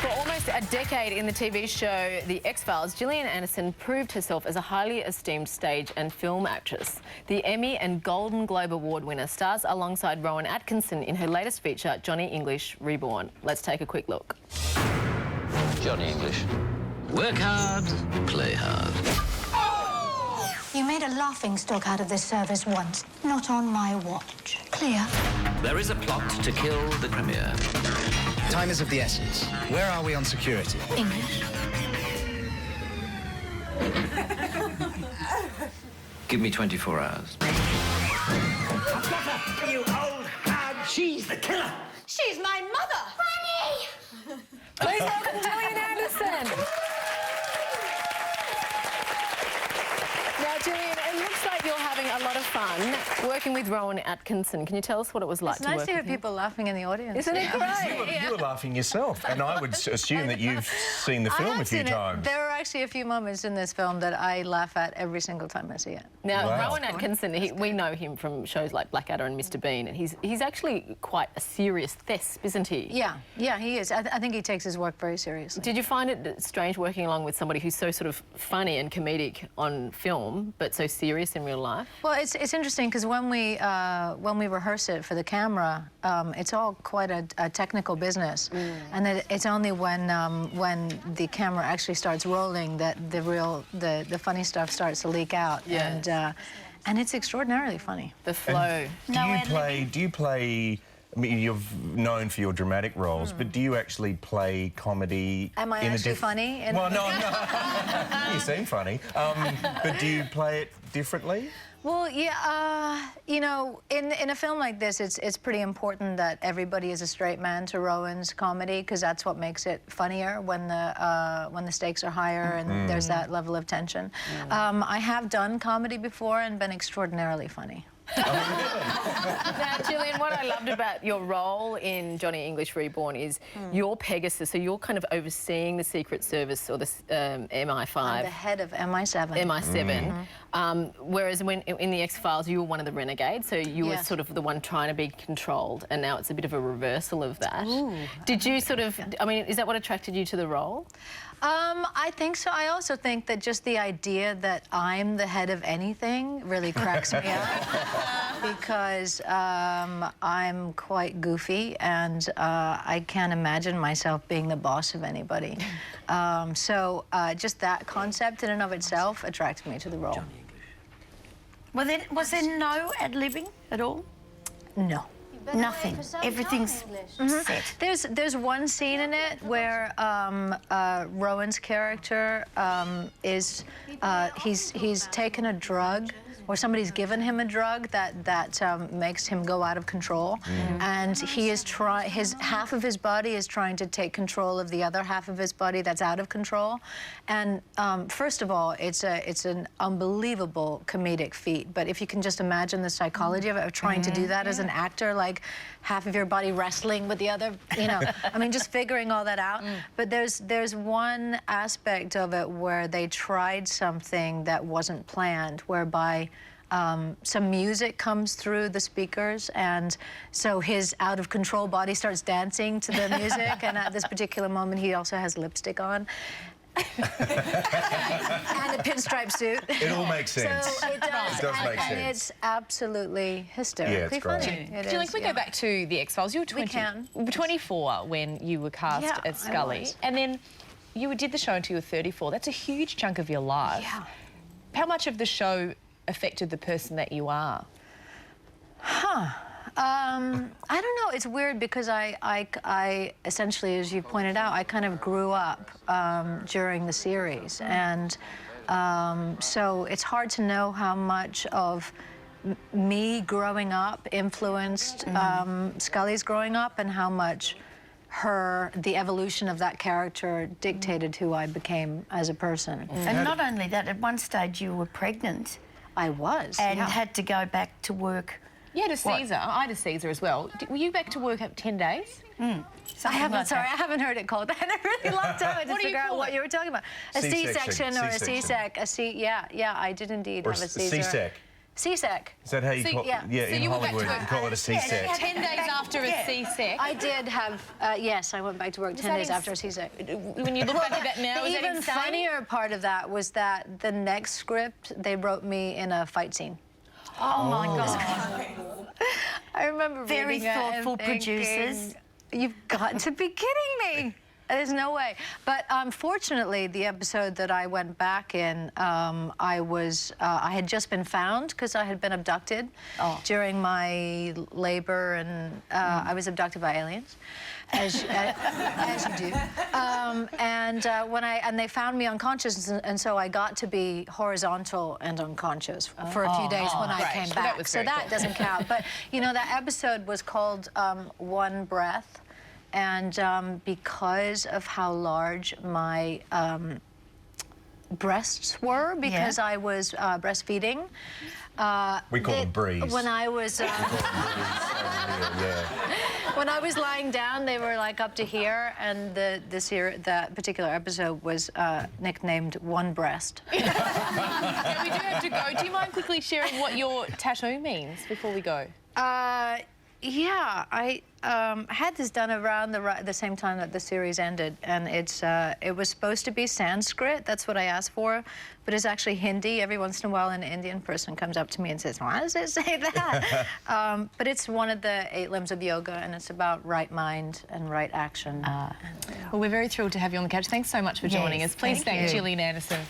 For almost a decade in the TV show The X-Files, Gillian Anderson proved herself as a highly esteemed stage and film actress. The Emmy and Golden Globe Award winner stars alongside Rowan Atkinson in her latest feature, Johnny English Reborn. Let's take a quick look. Johnny English. Work hard, play hard. You made a laughingstock out of this service once. Not on my watch. Clear? There is a plot to kill the Premier. Time is of the essence. Where are we on security? English. Give me 24 hours. I've got her, you old hag. She's the killer. She's my mother! Granny! Please welcome Gillian Anderson. Now, Gillian, it looks like you're having a lot of fun working with Rowan Atkinson. Can you tell us what it was like It's to work nice to hear with him? people laughing in the audience. Isn't it great? You were laughing yourself, and I would assume that you've seen the I film have a few seen it. times. There are actually a few moments in this film that I laugh at every single time I see it. Now, Wow. Rowan Atkinson, we know him from shows like Blackadder and Mr. Bean, and he's actually quite a serious thesp, isn't he? Yeah, he is. I think he takes his work very seriously. Did you find it strange working along with somebody who's so sort of funny and comedic on film, but so serious in real life? Well, it's interesting because when we rehearse it for the camera, it's all quite a technical business, and that it's only when the camera actually starts rolling that the funny stuff starts to leak out. Yes. And it's extraordinarily funny. The flow. Do you play? I mean, you're known for your dramatic roles, but do you actually play comedy? Am I in a actually funny? Well, no. You seem funny. But do you play it differently? Well, yeah, you know, in a film like this, it's pretty important that everybody is a straight man to Rowan's comedy, because that's what makes it funnier when the stakes are higher and there's that level of tension. I have done comedy before and been extraordinarily funny. Now, Gillian, what I loved about your role in Johnny English Reborn is you're Pegasus, so you're kind of overseeing the Secret Service or the MI5. I'm the head of MI7. MI7. Whereas in the X-Files, you were one of the renegades, so you were Yes. sort of the one trying to be controlled, and now it's a bit of a reversal of that. Did you sort of, I mean, is that what attracted you to the role? I think so. I also think that just the idea that I'm the head of anything really cracks me up, because I'm quite goofy and I can't imagine myself being the boss of anybody. So just that concept in and of itself attracts me to the role. Was there no ad-libbing at all? No. Nothing. Everything's set. There's one scene in it where Rowan's character he's taken a drug, or somebody's given him a drug that makes him go out of control, and he is half of his body is trying to take control of the other half of his body that's out of control. And first of all, it's an unbelievable comedic feat. But if you can just imagine the psychology of it, of trying to do that as an actor, like half of your body wrestling with the other, you know, I mean, just figuring all that out. But there's one aspect of it where they tried something that wasn't planned, whereby some music comes through the speakers, and so his out-of-control body starts dancing to the music, and at this particular moment he also has lipstick on. And a pinstripe suit. It all makes sense. So it does, It does make and sense. it's absolutely hysterically great. funny. It Gillian, is, can we go back to the X-Files? You were 24 when you were cast Yeah, as I Scully, was. and then you did the show until you were 34. That's a huge chunk of your life. Yeah. How much of the show affected the person that you are? I don't know. It's weird because I essentially, as you pointed out, I kind of grew up during the series, and so it's hard to know how much of me growing up influenced Scully's growing up, and how much the evolution of that character dictated who I became as a person. And not only that, at one stage you were pregnant. I was, and yeah. had to go back to work. You had a Caesar. I had a Caesar as well. Were you back to work at 10 days? I haven't heard it called that in a really long time. I What just do you figure out call what it? you were talking about. A C-section. C-section or a C-section. C-sec. Yeah, I did indeed Or have a a Caesar. C-sec. C-sec. Is that how you call yeah. Yeah, So in you went back to Hollywood, work- you call it a C-sec. 10 days after a C-sec. I did have, yes, I went back to work 10 days after a C-sec. When you look back at that now, The is that even insane? funnier part of that was that the next script, they wrote me in a fight scene. Oh, my God. I remember Very reading it and thoughtful thinking, producers. You've got to be kidding me. There's no way. But fortunately, the episode that I went back in, I had just been found because I had been abducted during my labor, and I was abducted by aliens, as you do. And they found me unconscious, and so I got to be horizontal and unconscious for a few days when I came Well, back. that was So very that cool. doesn't count. But you know, that episode was called One Breath. And because of how large my breasts were, because I was breastfeeding. We call them breeze. When I was when I was lying down, they were like up to here, and that particular episode was nicknamed One Breast. Yeah, we do have to go. Do you mind quickly sharing what your tattoo means before we go? Yeah, I had this done around the same time that the series ended, and it was supposed to be Sanskrit. That's what I asked for, but it's actually Hindi. Every once in a while, an Indian person comes up to me and says, "Why does it say that?" But it's one of the 8 limbs of yoga, and it's about right mind and right action. Well, we're very thrilled to have you on the couch. Thanks so much for joining us. Please thank Gillian Anderson.